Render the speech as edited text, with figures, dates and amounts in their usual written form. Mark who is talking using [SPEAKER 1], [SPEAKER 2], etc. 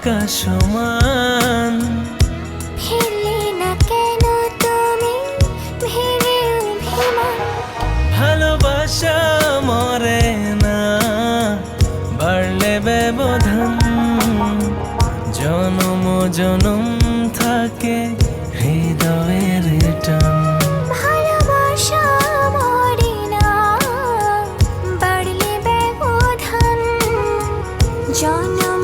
[SPEAKER 1] আকাশ সমান।
[SPEAKER 2] ফিরলে না কেন তুমি ভেবে অভিমান?
[SPEAKER 1] ভালোবাসা মরে না, বাড়লে ব্যবধান। জনম জনম থাকে হৃদয়ের টান।
[SPEAKER 2] ভালোবাসা মরে না, বাড়লে ব্যবধান। জনম